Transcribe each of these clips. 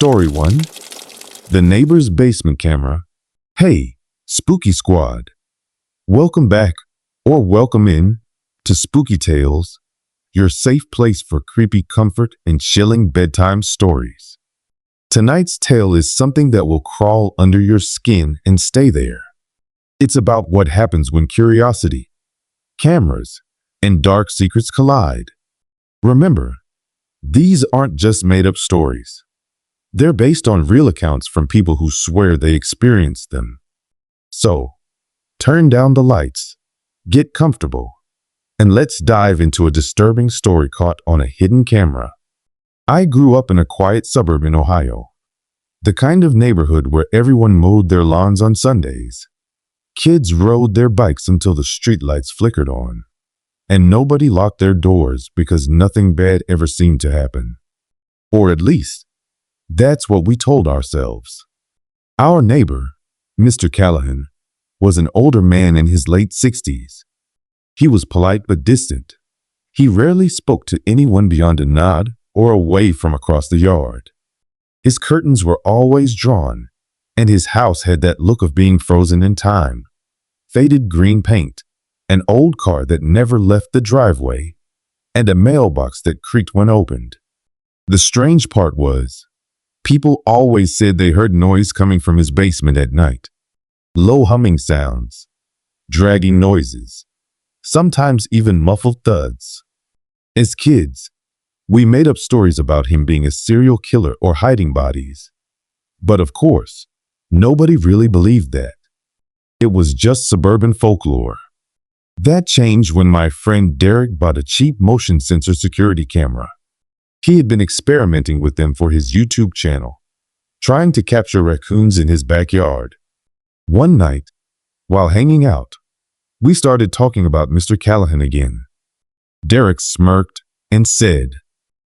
Story 1. The Neighbor's Basement Camera. Hey, Spooky Squad. Welcome back, or welcome in, to Spooky Tales, your safe place for creepy comfort and chilling bedtime stories. Tonight's tale is something that will crawl under your skin and stay there. It's about what happens when curiosity, cameras, and dark secrets collide. Remember, these aren't just made-up stories. They're based on real accounts from people who swear they experienced them. So, turn down the lights, get comfortable, and let's dive into a disturbing story caught on a hidden camera. I grew up in a quiet suburb in Ohio, the kind of neighborhood where everyone mowed their lawns on Sundays. Kids rode their bikes until the streetlights flickered on, and nobody locked their doors because nothing bad ever seemed to happen. Or at least, that's what we told ourselves. Our neighbor, Mr. Callahan, was an older man in his late 60s. He was polite but distant. He rarely spoke to anyone beyond a nod or a wave from across the yard. His curtains were always drawn, and his house had that look of being frozen in time. Faded green paint, an old car that never left the driveway, and a mailbox that creaked when opened. The strange part was, people always said they heard noise coming from his basement at night. Low humming sounds, dragging noises, sometimes even muffled thuds. As kids, we made up stories about him being a serial killer or hiding bodies. But of course, nobody really believed that. It was just suburban folklore. That changed when my friend Derek bought a cheap motion sensor security camera. He had been experimenting with them for his YouTube channel, trying to capture raccoons in his backyard. One night, while hanging out, we started talking about Mr. Callahan again. Derek smirked and said,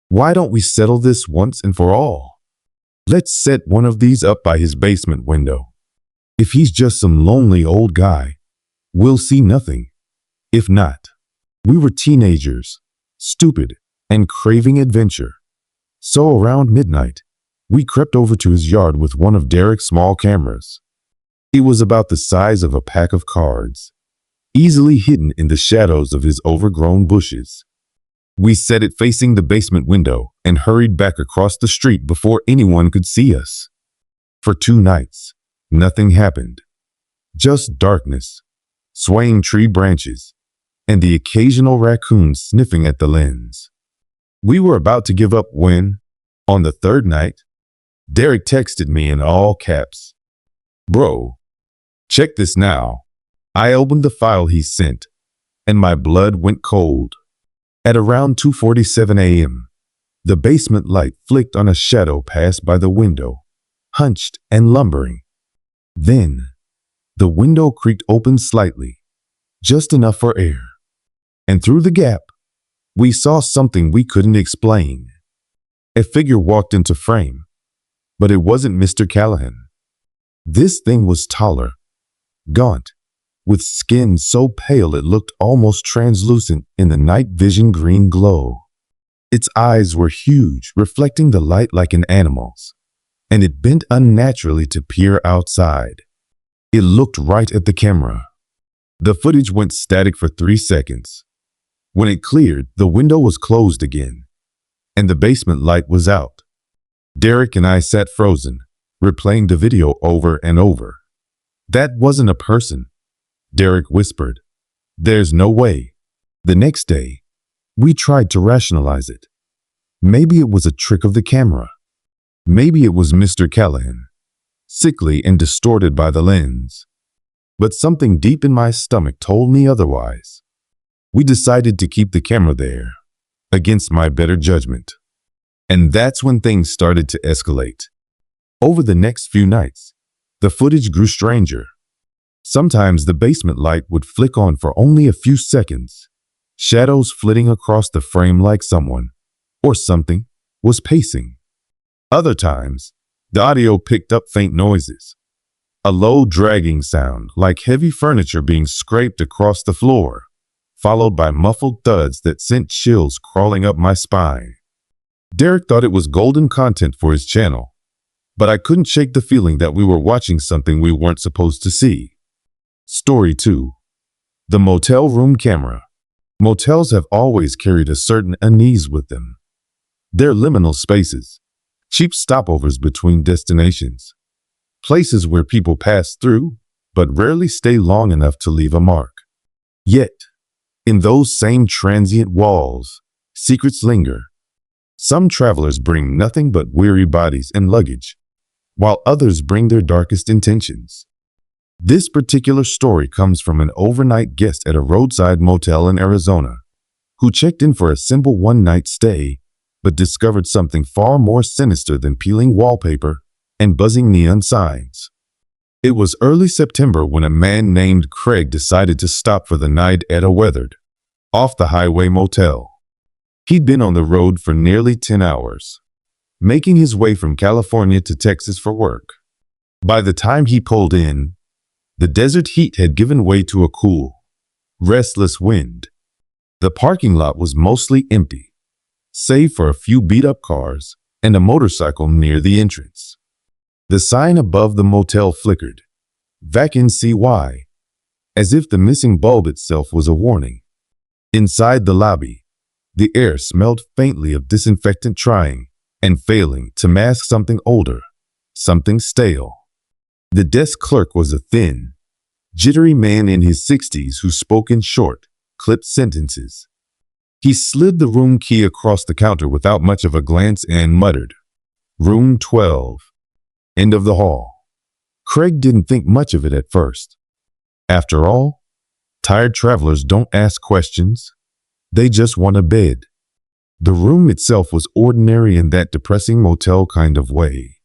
"Why don't we settle this once and for all? Let's set one of these up by his basement window. If he's just some lonely old guy, we'll see nothing. If not." We were teenagers, stupid, and craving adventure. So around midnight, we crept over to his yard with one of Derek's small cameras. It was about the size of a pack of cards, easily hidden in the shadows of his overgrown bushes. We set it facing the basement window and hurried back across the street before anyone could see us. For 2 nights, nothing happened. Just darkness, swaying tree branches, and the occasional raccoon sniffing at the lens. We were about to give up when, on the 3rd night, Derek texted me in all caps, "Bro, check this now." I opened the file he sent, and my blood went cold. At around 2:47 a.m., the basement light flicked on a shadow passed by the window, hunched and lumbering. Then, the window creaked open slightly, just enough for air. And through the gap, we saw something we couldn't explain. A figure walked into frame, but it wasn't Mr. Callahan. This thing was taller, gaunt, with skin so pale it looked almost translucent in the night vision green glow. Its eyes were huge, reflecting the light like an animal's, and it bent unnaturally to peer outside. It looked right at the camera. The footage went static for 3 seconds. When it cleared, the window was closed again, and the basement light was out. Derek and I sat frozen, replaying the video over and over. "That wasn't a person," Derek whispered. "There's no way." The next day, we tried to rationalize it. Maybe it was a trick of the camera. Maybe it was Mr. Callahan, sickly and distorted by the lens. But something deep in my stomach told me otherwise. We decided to keep the camera there, against my better judgment. And that's when things started to escalate. Over the next few nights, the footage grew stranger. Sometimes the basement light would flick on for only a few seconds, shadows flitting across the frame like someone, or something, was pacing. Other times, the audio picked up faint noises, a low dragging sound like heavy furniture being scraped across the floor, followed by muffled thuds that sent chills crawling up my spine. Derek thought it was golden content for his channel, but I couldn't shake the feeling that we were watching something we weren't supposed to see. Story 2. The motel room camera. Motels have always carried a certain unease with them. They're liminal spaces, cheap stopovers between destinations, places where people pass through, but rarely stay long enough to leave a mark. Yet, in those same transient walls, secrets linger. Some travelers bring nothing but weary bodies and luggage, while others bring their darkest intentions. This particular story comes from an overnight guest at a roadside motel in Arizona, who checked in for a simple one-night stay, but discovered something far more sinister than peeling wallpaper and buzzing neon signs. It was early September when a man named Craig decided to stop for the night at a weathered, off-the-highway motel. He'd been on the road for nearly 10 hours, making his way from California to Texas for work. By the time he pulled in, the desert heat had given way to a cool, restless wind. The parking lot was mostly empty, save for a few beat-up cars and a motorcycle near the entrance. The sign above the motel flickered, "Vacancy Y," as if the missing bulb itself was a warning. Inside the lobby, the air smelled faintly of disinfectant trying and failing to mask something older, something stale. The desk clerk was a thin, jittery man in his 60s who spoke in short, clipped sentences. He slid the room key across the counter without much of a glance and muttered, "Room 12, end of the hall." Craig didn't think much of it at first. After all, tired travelers don't ask questions. They just want a bed. The room itself was ordinary in that depressing motel kind of way.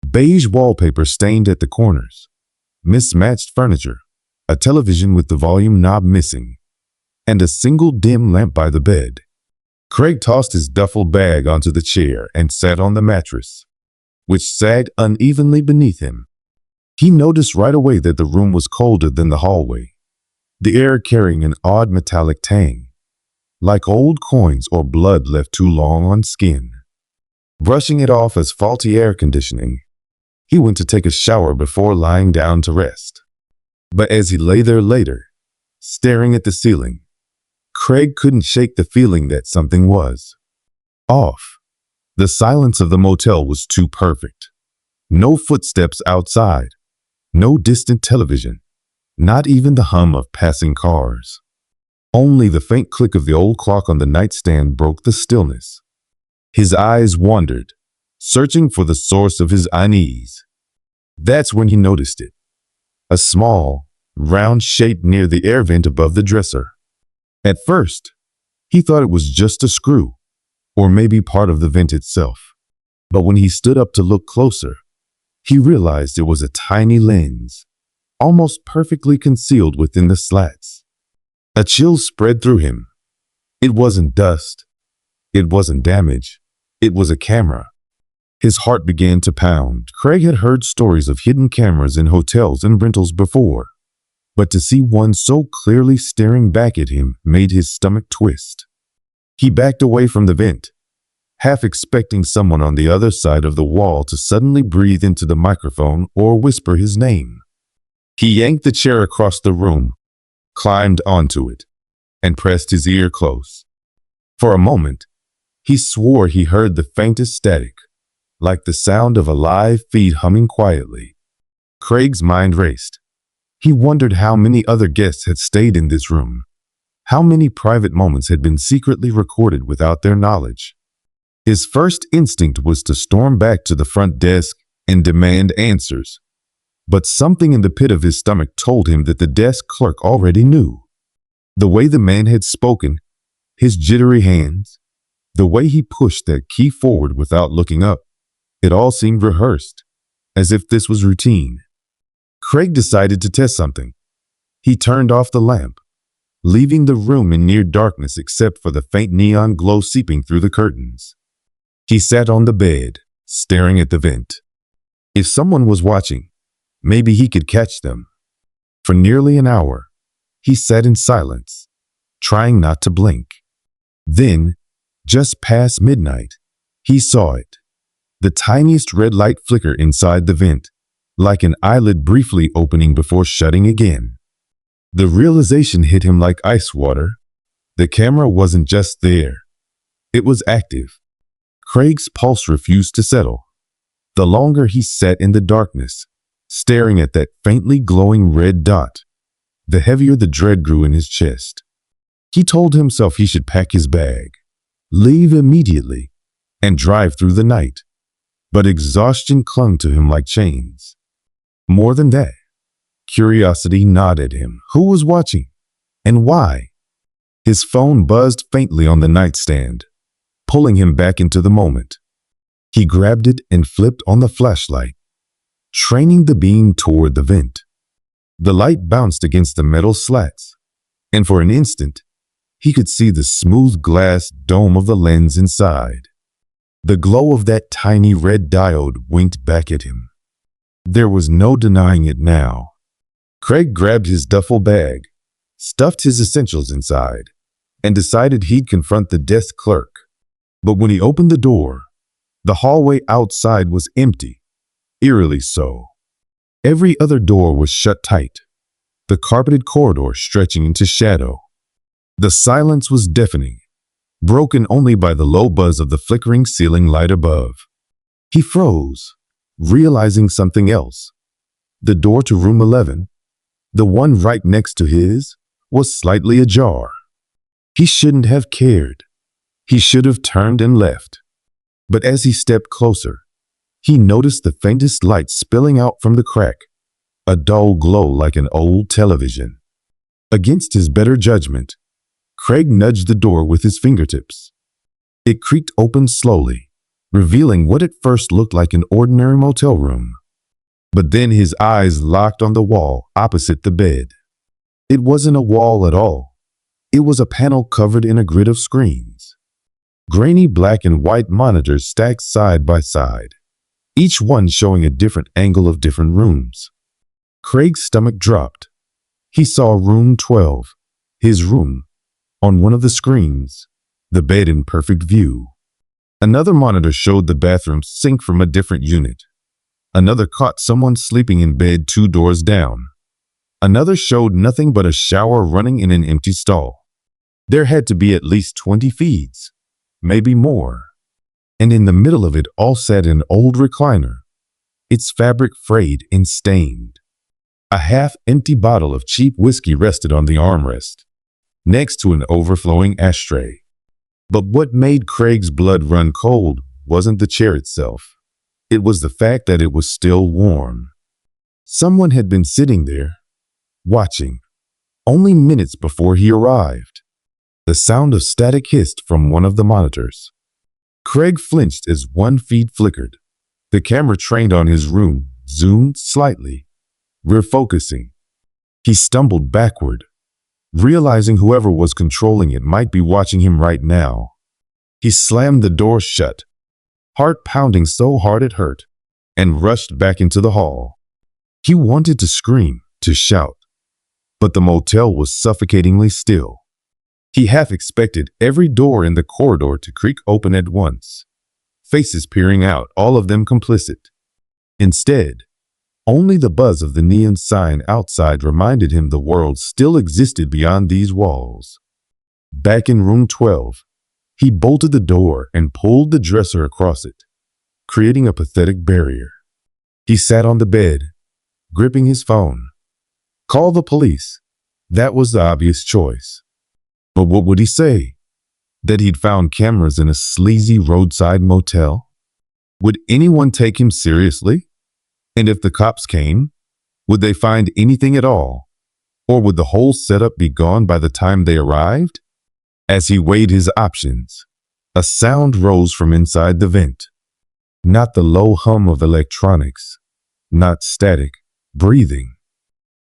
Beige wallpaper stained at the corners, mismatched furniture, a television with the volume knob missing, and a single dim lamp by the bed. Craig tossed his duffel bag onto the chair and sat on the mattress, which sagged unevenly beneath him. He noticed right away that the room was colder than the hallway, the air carrying an odd metallic tang, like old coins or blood left too long on skin. Brushing it off as faulty air conditioning, he went to take a shower before lying down to rest. But as he lay there later, staring at the ceiling, Craig couldn't shake the feeling that something was off. The silence of the motel was too perfect. No footsteps outside, no distant television, not even the hum of passing cars. Only the faint click of the old clock on the nightstand broke the stillness. His eyes wandered, searching for the source of his unease. That's when he noticed it. A small, round shape near the air vent above the dresser. At first, he thought it was just a screw, or maybe part of the vent itself. But when he stood up to look closer, he realized it was a tiny lens, almost perfectly concealed within the slats. A chill spread through him. It wasn't dust. It wasn't damage. It was a camera. His heart began to pound. Craig had heard stories of hidden cameras in hotels and rentals before, but to see one so clearly staring back at him made his stomach twist. He backed away from the vent, half expecting someone on the other side of the wall to suddenly breathe into the microphone or whisper his name. He yanked the chair across the room, climbed onto it, and pressed his ear close. For a moment, he swore he heard the faintest static, like the sound of a live feed humming quietly. Craig's mind raced. He wondered how many other guests had stayed in this room, how many private moments had been secretly recorded without their knowledge. His first instinct was to storm back to the front desk and demand answers, but something in the pit of his stomach told him that the desk clerk already knew. The way the man had spoken, his jittery hands, the way he pushed that key forward without looking up, it all seemed rehearsed, as if this was routine. Craig decided to test something. He turned off the lamp, leaving the room in near darkness except for the faint neon glow seeping through the curtains. He sat on the bed, staring at the vent. If someone was watching, maybe he could catch them. For nearly an hour, he sat in silence, trying not to blink. Then, just past midnight, he saw it. The tiniest red light flickered inside the vent, like an eyelid briefly opening before shutting again. The realization hit him like ice water. The camera wasn't just there. It was active. Craig's pulse refused to settle. The longer he sat in the darkness, staring at that faintly glowing red dot, the heavier the dread grew in his chest. He told himself he should pack his bag, leave immediately, and drive through the night. But exhaustion clung to him like chains. More than that, curiosity gnawed at him. Who was watching? And why? His phone buzzed faintly on the nightstand, pulling him back into the moment. He grabbed it and flipped on the flashlight, training the beam toward the vent. The light bounced against the metal slats, and for an instant, he could see the smooth glass dome of the lens inside. The glow of that tiny red diode winked back at him. There was no denying it now. Craig grabbed his duffel bag, stuffed his essentials inside, and decided he'd confront the desk clerk. But when he opened the door, the hallway outside was empty, eerily so. Every other door was shut tight, the carpeted corridor stretching into shadow. The silence was deafening, broken only by the low buzz of the flickering ceiling light above. He froze, realizing something else. The door to room 11, the one right next to his, was slightly ajar. He shouldn't have cared. He should have turned and left. But as he stepped closer, he noticed the faintest light spilling out from the crack, a dull glow like an old television. Against his better judgment, Craig nudged the door with his fingertips. It creaked open slowly, revealing what at first looked like an ordinary motel room. But then his eyes locked on the wall opposite the bed. It wasn't a wall at all. It was a panel covered in a grid of screens. Grainy black and white monitors stacked side by side, each one showing a different angle of different rooms. Craig's stomach dropped. He saw room 12, his room, on one of the screens, the bed in perfect view. Another monitor showed the bathroom sink from a different unit. Another caught someone sleeping in bed 2 doors down. Another showed nothing but a shower running in an empty stall. There had to be at least 20 feeds, maybe more. And in the middle of it all sat an old recliner, its fabric frayed and stained. A half-empty bottle of cheap whiskey rested on the armrest, next to an overflowing ashtray. But what made Craig's blood run cold wasn't the chair itself. It was the fact that it was still warm. Someone had been sitting there, watching, only minutes before he arrived. The sound of static hissed from one of the monitors. Craig flinched as one feed flickered. The camera trained on his room zoomed slightly, refocusing. He stumbled backward, realizing whoever was controlling it might be watching him right now. He slammed the door shut, heart pounding so hard it hurt, and rushed back into the hall. He wanted to scream, to shout, but the motel was suffocatingly still. He half expected every door in the corridor to creak open at once, faces peering out, all of them complicit. Instead, only the buzz of the neon sign outside reminded him the world still existed beyond these walls. Back in room 12, he bolted the door and pulled the dresser across it, creating a pathetic barrier. He sat on the bed, gripping his phone. Call the police. That was the obvious choice. But what would he say? That he'd found cameras in a sleazy roadside motel? Would anyone take him seriously? And if the cops came, would they find anything at all? Or would the whole setup be gone by the time they arrived? As he weighed his options, a sound rose from inside the vent. Not the low hum of electronics, not static, breathing.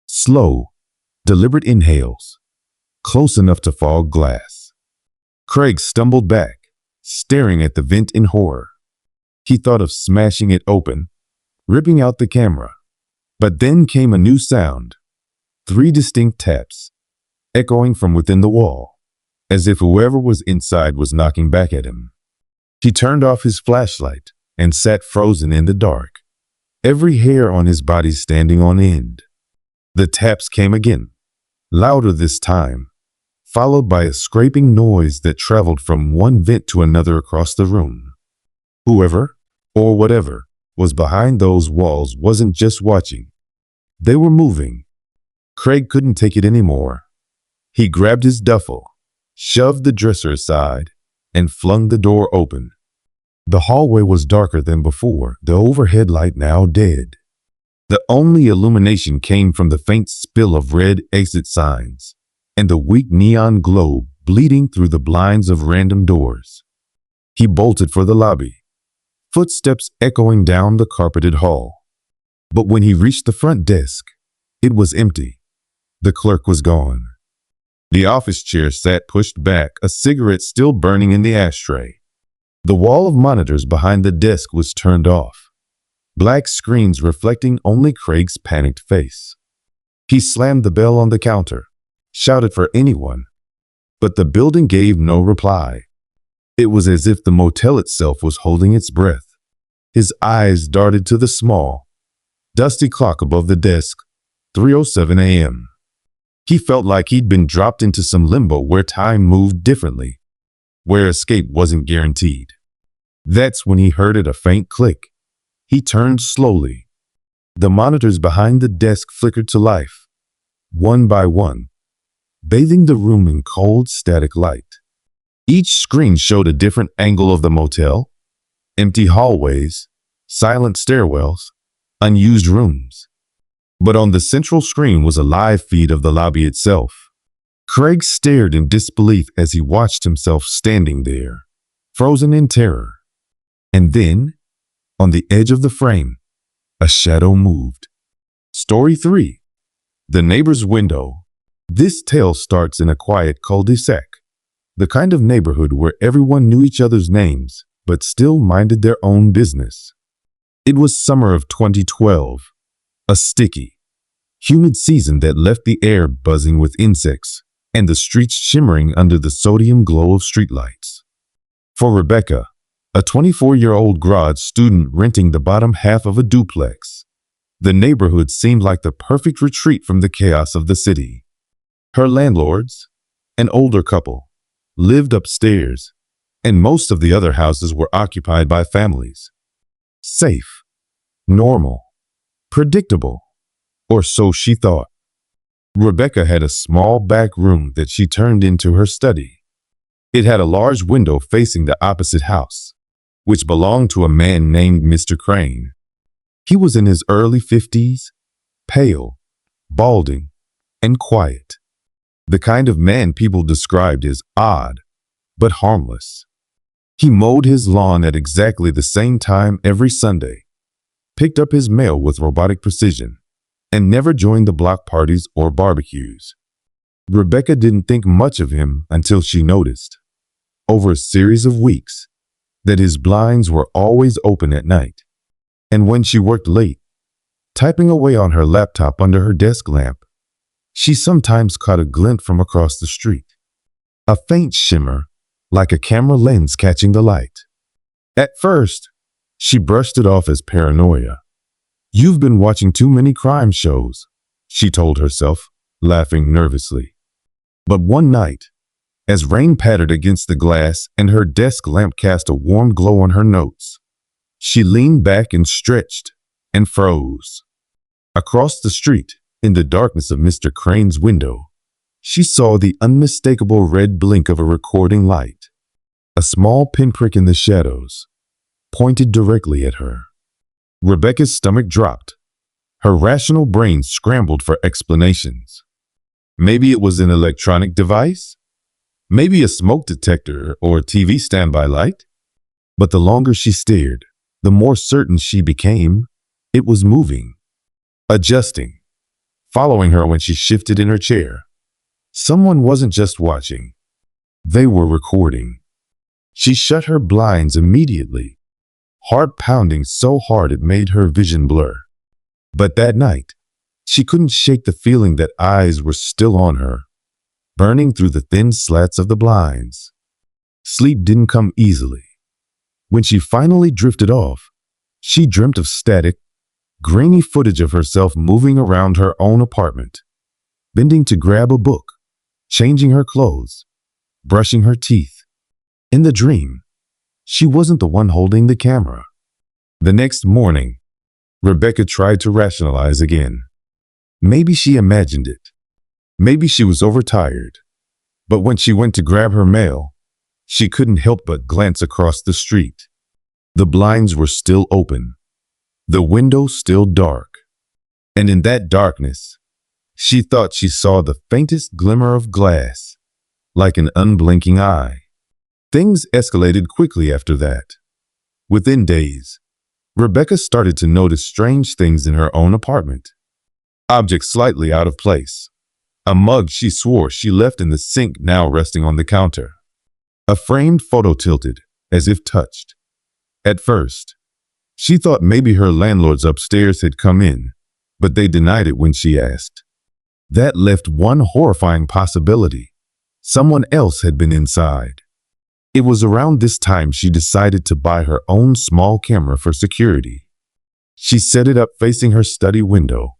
Slow, deliberate inhales, close enough to fog glass. Craig stumbled back, staring at the vent in horror. He thought of smashing it open, ripping out the camera. But then came a new sound. 3 distinct taps, echoing from within the wall, as if whoever was inside was knocking back at him. He turned off his flashlight and sat frozen in the dark, every hair on his body standing on end. The taps came again, louder this time, followed by a scraping noise that traveled from one vent to another across the room. Whoever, or whatever, was behind those walls wasn't just watching. They were moving. Craig couldn't take it anymore. He grabbed his duffel, shoved the dresser aside, and flung the door open. The hallway was darker than before, the overhead light now dead. The only illumination came from the faint spill of red exit signs and the weak neon glow bleeding through the blinds of random doors. He bolted for the lobby, footsteps echoing down the carpeted hall. But when he reached the front desk, it was empty. The clerk was gone. The office chair sat pushed back, a cigarette still burning in the ashtray. The wall of monitors behind the desk was turned off, black screens reflecting only Craig's panicked face. He slammed the bell on the counter, shouted for anyone, but the building gave no reply. It was as if the motel itself was holding its breath. His eyes darted to the small, dusty clock above the desk, 3:07 a.m. He felt like he'd been dropped into some limbo where time moved differently, where escape wasn't guaranteed. That's when he heard a faint click. He turned slowly. The monitors behind the desk flickered to life, one by one, bathing the room in cold, static light. Each screen showed a different angle of the motel: empty hallways, silent stairwells, unused rooms. But on the central screen was a live feed of the lobby itself. Craig stared in disbelief as he watched himself standing there, frozen in terror. And then, on the edge of the frame, a shadow moved. Story 3. The Neighbor's Window. This tale starts in a quiet cul-de-sac, the kind of neighborhood where everyone knew each other's names, but still minded their own business. It was summer of 2012, a sticky, humid season that left the air buzzing with insects and the streets shimmering under the sodium glow of streetlights. For Rebecca, a 24-year-old grad student renting the bottom half of a duplex, the neighborhood seemed like the perfect retreat from the chaos of the city. Her landlords, an older couple, lived upstairs, and most of the other houses were occupied by families. Safe, normal, predictable, or so she thought. Rebecca had a small back room that she turned into her study. It had a large window facing the opposite house, which belonged to a man named Mr. Crane. He was in his early 50s, pale, balding, and quiet. The kind of man people described as odd, but harmless. He mowed his lawn at exactly the same time every Sunday, picked up his mail with robotic precision, and never joined the block parties or barbecues. Rebecca didn't think much of him until she noticed, over a series of weeks, that his blinds were always open at night. And when she worked late, typing away on her laptop under her desk lamp, she sometimes caught a glint from across the street, a faint shimmer, like a camera lens catching the light. At first, she brushed it off as paranoia. "You've been watching too many crime shows," she told herself, laughing nervously. But one night, as rain pattered against the glass and her desk lamp cast a warm glow on her notes, she leaned back and stretched and froze. Across the street, in the darkness of Mr. Crane's window, she saw the unmistakable red blink of a recording light, a small pinprick in the shadows, pointed directly at her. Rebecca's stomach dropped. Her rational brain scrambled for explanations. Maybe it was an electronic device? Maybe a smoke detector or a TV standby light? But the longer she stared, the more certain she became. It was moving, adjusting, following her when she shifted in her chair. Someone wasn't just watching. They were recording. She shut her blinds immediately, heart pounding so hard it made her vision blur. But that night, she couldn't shake the feeling that eyes were still on her, burning through the thin slats of the blinds. Sleep didn't come easily. When she finally drifted off, She dreamt of static, grainy footage of herself moving around her own apartment, bending to grab a book, changing her clothes, brushing her teeth. In the dream, she wasn't the one holding the camera. The next morning, Rebecca tried to rationalize again. Maybe she imagined it. Maybe she was overtired. But when she went to grab her mail, she couldn't help but glance across the street. The blinds were still open, the window still dark. And in that darkness, she thought she saw the faintest glimmer of glass, like an unblinking eye. Things escalated quickly after that. Within days, Rebecca started to notice strange things in her own apartment. Objects slightly out of place. A mug she swore she left in the sink now resting on the counter. A framed photo tilted, as if touched. At first, she thought maybe her landlords upstairs had come in, but they denied it when she asked. That left one horrifying possibility. Someone else had been inside. It was around this time she decided to buy her own small camera for security. She set it up facing her study window,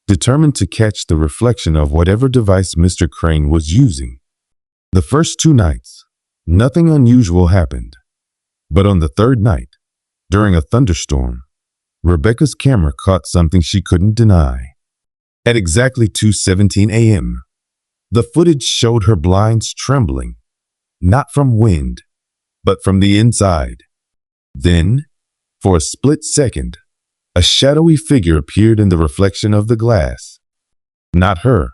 determined to catch the reflection of whatever device Mr. Crane was using. The first 2 nights, nothing unusual happened. But on the third night, during a thunderstorm, Rebecca's camera caught something she couldn't deny. At exactly 2:17 a.m., the footage showed her blinds trembling, not from wind, but from the inside. Then, for a split second, a shadowy figure appeared in the reflection of the glass. Not her,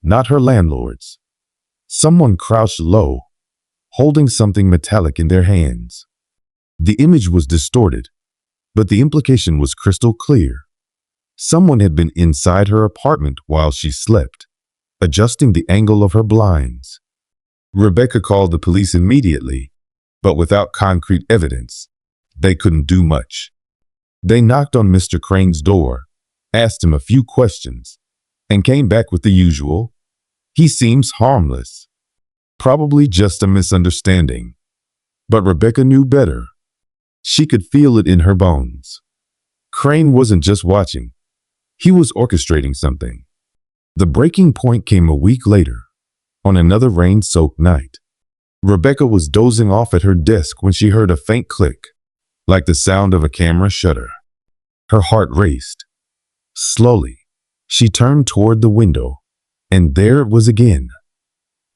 not her landlords. Someone crouched low, holding something metallic in their hands. The image was distorted, but the implication was crystal clear. Someone had been inside her apartment while she slept, adjusting the angle of her blinds. Rebecca called the police immediately, but without concrete evidence, they couldn't do much. They knocked on Mr. Crane's door, asked him a few questions, and came back with the usual, "He seems harmless. Probably just a misunderstanding." But Rebecca knew better. She could feel it in her bones. Crane wasn't just watching. He was orchestrating something. The breaking point came a week later, on another rain-soaked night. Rebecca was dozing off at her desk when she heard a faint click, like the sound of a camera shutter. Her heart raced. Slowly, she turned toward the window, and there it was again.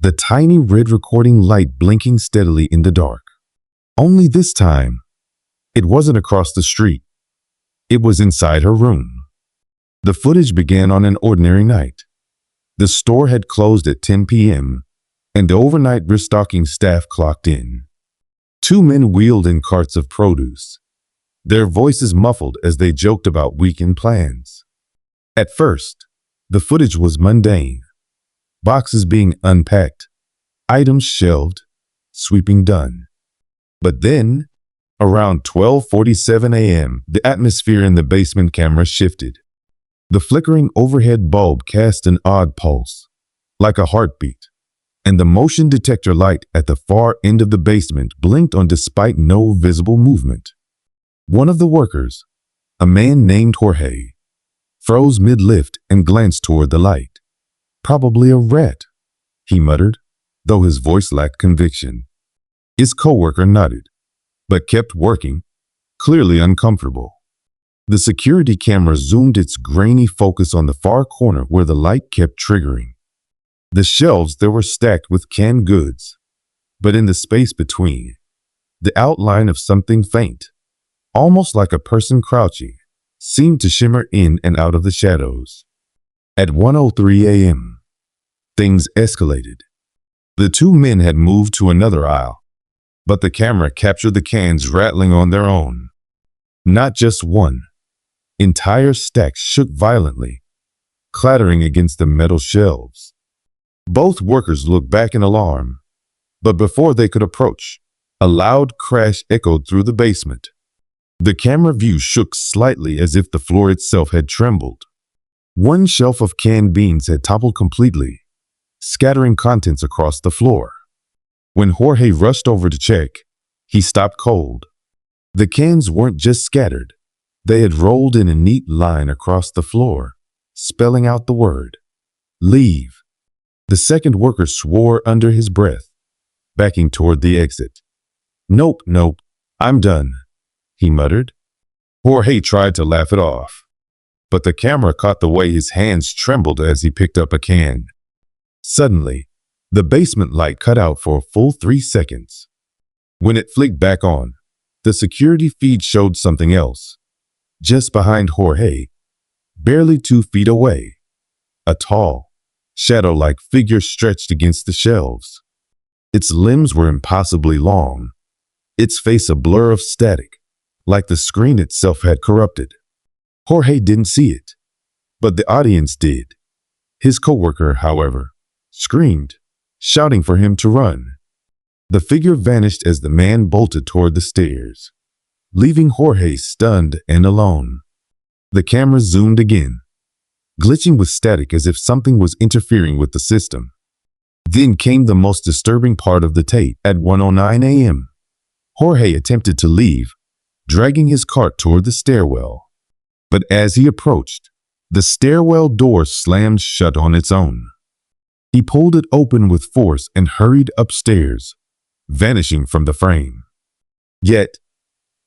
The tiny red recording light blinking steadily in the dark. Only this time, it wasn't across the street. It was inside her room. The footage began on an ordinary night. The store had closed at 10 p.m., and the overnight restocking staff clocked in. 2 men wheeled in carts of produce, their voices muffled as they joked about weekend plans. At first, the footage was mundane. Boxes being unpacked, items shelved, sweeping done. But then, around 12:47 a.m., the atmosphere in the basement camera shifted. The flickering overhead bulb cast an odd pulse, like a heartbeat, and the motion detector light at the far end of the basement blinked on despite no visible movement. One of the workers, a man named Jorge, froze mid-lift and glanced toward the light. "Probably a rat," he muttered, though his voice lacked conviction. His coworker nodded, but kept working, clearly uncomfortable. The security camera zoomed its grainy focus on the far corner where the light kept triggering. The shelves there were stacked with canned goods, but in the space between, the outline of something faint, almost like a person crouching, seemed to shimmer in and out of the shadows. At 1:03 a.m., things escalated. The 2 men had moved to another aisle, but the camera captured the cans rattling on their own. Not just one. Entire stacks shook violently, clattering against the metal shelves. Both workers looked back in alarm, but before they could approach, a loud crash echoed through the basement. The camera view shook slightly as if the floor itself had trembled. One shelf of canned beans had toppled completely, scattering contents across the floor. When Jorge rushed over to check, he stopped cold. The cans weren't just scattered, They had rolled in a neat line across the floor, spelling out the word, leave. The second worker swore under his breath, backing toward the exit. Nope, nope, I'm done, he muttered. Jorge tried to laugh it off, but the camera caught the way his hands trembled as he picked up a can. Suddenly, the basement light cut out for a full 3 seconds. When it flicked back on, the security feed showed something else. Just behind Jorge, barely 2 feet away, a tall, shadow-like figure stretched against the shelves. Its limbs were impossibly long, its face a blur of static, like the screen itself had corrupted. Jorge didn't see it, but the audience did. His coworker, however, screamed, shouting for him to run. The figure vanished as the man bolted toward the stairs, leaving Jorge stunned and alone. The camera zoomed again, glitching with static as if something was interfering with the system. Then came the most disturbing part of the tape. At 1:09 a.m., Jorge attempted to leave, dragging his cart toward the stairwell. But as he approached, the stairwell door slammed shut on its own. He pulled it open with force and hurried upstairs, vanishing from the frame. Yet,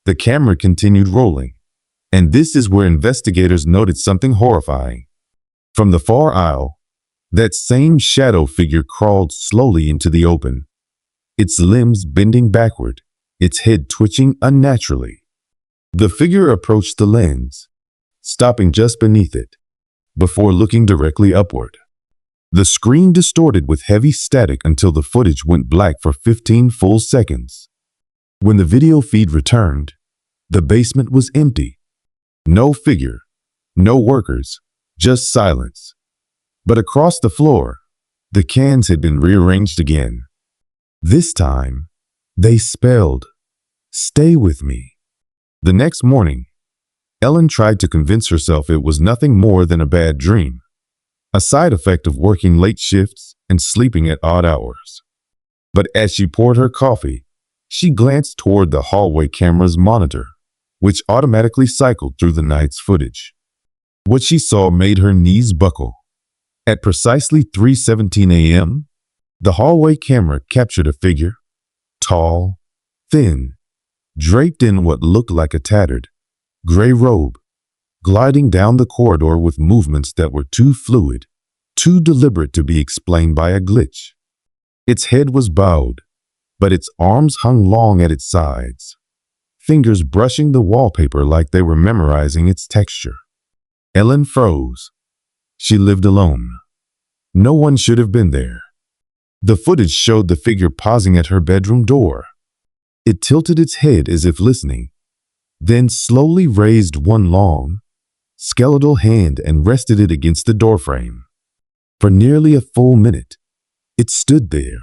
the camera continued rolling, and this is where investigators noted something horrifying. From the far aisle, that same shadow figure crawled slowly into the open, its limbs bending backward, its head twitching unnaturally. The figure approached the lens, stopping just beneath it, before looking directly upward. The screen distorted with heavy static until the footage went black for 15 full seconds. When the video feed returned, the basement was empty. No figure, no workers, just silence. But across the floor, the cans had been rearranged again. This time, they spelled, "Stay with me." The next morning, Ellen tried to convince herself it was nothing more than a bad dream, a side effect of working late shifts and sleeping at odd hours. But as she poured her coffee, she glanced toward the hallway camera's monitor, which automatically cycled through the night's footage. What she saw made her knees buckle. At precisely 3:17 a.m., the hallway camera captured a figure, tall, thin, draped in what looked like a tattered, gray robe, gliding down the corridor with movements that were too fluid, too deliberate to be explained by a glitch. Its head was bowed, but its arms hung long at its sides, fingers brushing the wallpaper like they were memorizing its texture. Ellen froze. She lived alone. No one should have been there. The footage showed the figure pausing at her bedroom door. It tilted its head as if listening, then slowly raised one long, skeletal hand and rested it against the doorframe. For nearly a full minute, it stood there,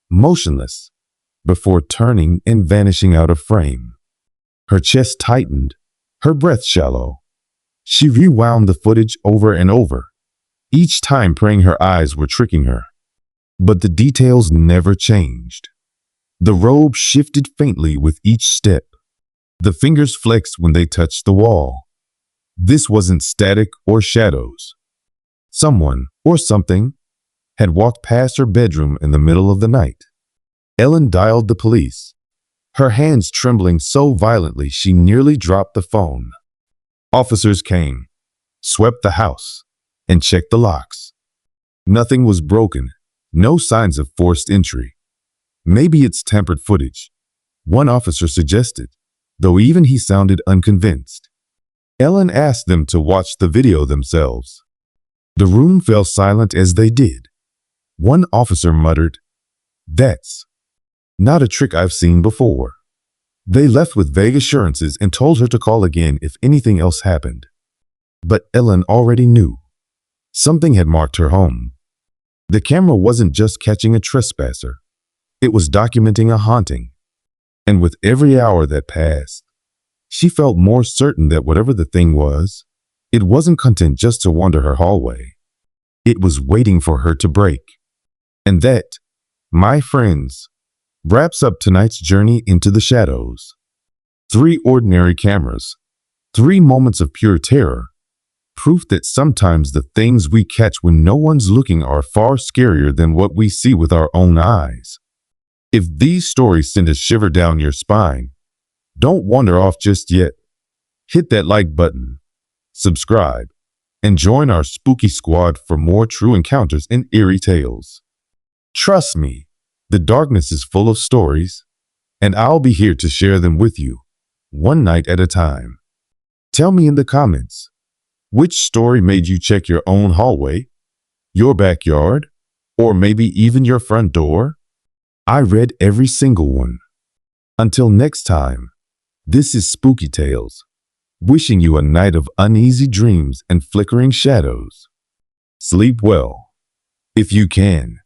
motionless, before turning and vanishing out of frame. Her chest tightened, her breath shallow. She rewound the footage over and over, each time praying her eyes were tricking her. But the details never changed. The robe shifted faintly with each step. The fingers flexed when they touched the wall. This wasn't static or shadows. Someone, or something, had walked past her bedroom in the middle of the night. Ellen dialed the police, her hands trembling so violently she nearly dropped the phone. Officers came, swept the house, and checked the locks. Nothing was broken, no signs of forced entry. Maybe it's tampered footage, one officer suggested, though even he sounded unconvinced. Ellen asked them to watch the video themselves. The room fell silent as they did. One officer muttered, "That's not a trick I've seen before." They left with vague assurances and told her to call again if anything else happened. But Ellen already knew. Something had marked her home. The camera wasn't just catching a trespasser. It was documenting a haunting. And with every hour that passed, she felt more certain that whatever the thing was, it wasn't content just to wander her hallway. It was waiting for her to break. And that, my friends, wraps up tonight's journey into the shadows. 3 ordinary cameras, 3 moments of pure terror. Proof that sometimes the things we catch when no one's looking are far scarier than what we see with our own eyes. If these stories send a shiver down your spine, don't wander off just yet. Hit that like button, subscribe, and join our spooky squad for more true encounters and eerie tales. Trust me, the darkness is full of stories, and I'll be here to share them with you, one night at a time. Tell me in the comments, which story made you check your own hallway, your backyard, or maybe even your front door? I read every single one. Until next time, this is Spooky Tales, wishing you a night of uneasy dreams and flickering shadows. Sleep well, if you can.